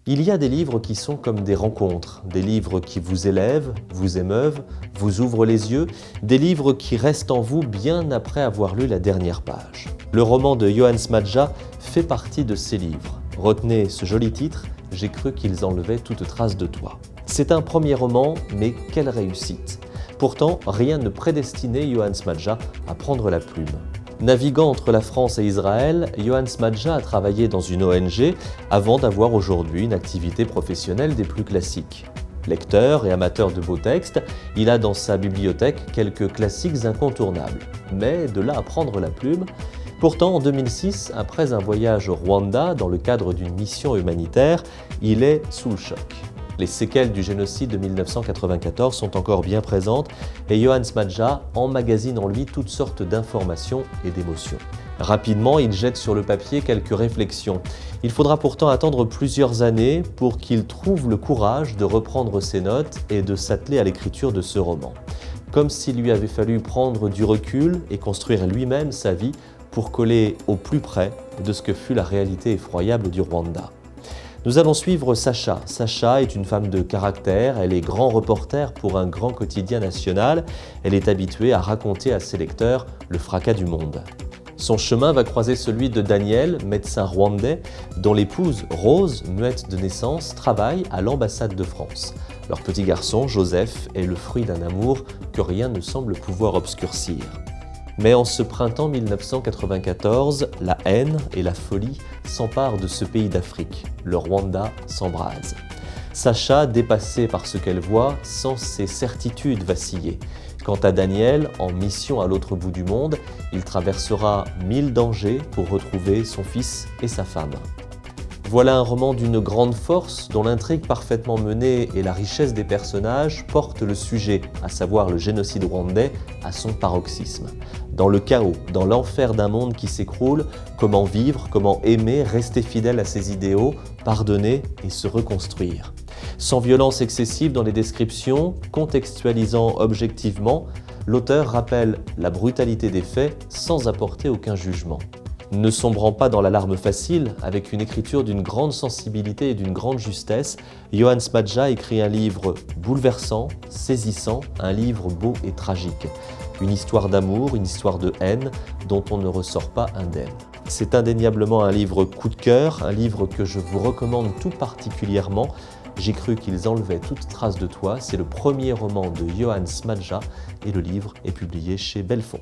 Il y a des livres qui sont comme des rencontres, des livres qui vous élèvent, vous émeuvent, vous ouvrent les yeux, des livres qui restent en vous bien après avoir lu la dernière page. Le roman de Johannes Smadja fait partie de ces livres. Retenez ce joli titre, « J'ai cru qu'ils enlevaient toute trace de toi ». C'est un premier roman, mais quelle réussite! Pourtant, rien ne prédestinait Johannes Smadja à prendre la plume. Naviguant entre la France et Israël, Johannes Smadja a travaillé dans une ONG avant d'avoir aujourd'hui une activité professionnelle des plus classiques. Lecteur et amateur de beaux textes, il a dans sa bibliothèque quelques classiques incontournables. Mais de là à prendre la plume, pourtant en 2006, après un voyage au Rwanda dans le cadre d'une mission humanitaire, il est sous le choc. Les séquelles du génocide de 1994 sont encore bien présentes et Johannes Smadja emmagasine en lui toutes sortes d'informations et d'émotions. Rapidement, il jette sur le papier quelques réflexions. Il faudra pourtant attendre plusieurs années pour qu'il trouve le courage de reprendre ses notes et de s'atteler à l'écriture de ce roman. Comme s'il lui avait fallu prendre du recul et construire lui-même sa vie pour coller au plus près de ce que fut la réalité effroyable du Rwanda. Nous allons suivre Sacha. Sacha est une femme de caractère, elle est grand reporter pour un grand quotidien national. Elle est habituée à raconter à ses lecteurs le fracas du monde. Son chemin va croiser celui de Daniel, médecin rwandais, dont l'épouse Rose, muette de naissance, travaille à l'ambassade de France. Leur petit garçon, Joseph, est le fruit d'un amour que rien ne semble pouvoir obscurcir. Mais en ce printemps 1994, la haine et la folie s'emparent de ce pays d'Afrique. Le Rwanda s'embrase. Sacha, dépassée par ce qu'elle voit, sent ses certitudes vaciller. Quant à Daniel, en mission à l'autre bout du monde, il traversera 1000 dangers pour retrouver son fils et sa femme. Voilà un roman d'une grande force, dont l'intrigue parfaitement menée et la richesse des personnages portent le sujet, à savoir le génocide rwandais, à son paroxysme. Dans le chaos, dans l'enfer d'un monde qui s'écroule, comment vivre, comment aimer, rester fidèle à ses idéaux, pardonner et se reconstruire. Sans violence excessive dans les descriptions, contextualisant objectivement, l'auteur rappelle la brutalité des faits sans apporter aucun jugement. Ne sombrant pas dans l'alarme facile, avec une écriture d'une grande sensibilité et d'une grande justesse, Johannes Smadja écrit un livre bouleversant, saisissant, un livre beau et tragique. Une histoire d'amour, une histoire de haine, dont on ne ressort pas indemne. C'est indéniablement un livre coup de cœur, un livre que je vous recommande tout particulièrement. J'ai cru qu'ils enlevaient toute trace de toi. C'est le premier roman de Johannes Smadja et le livre est publié chez Belfond.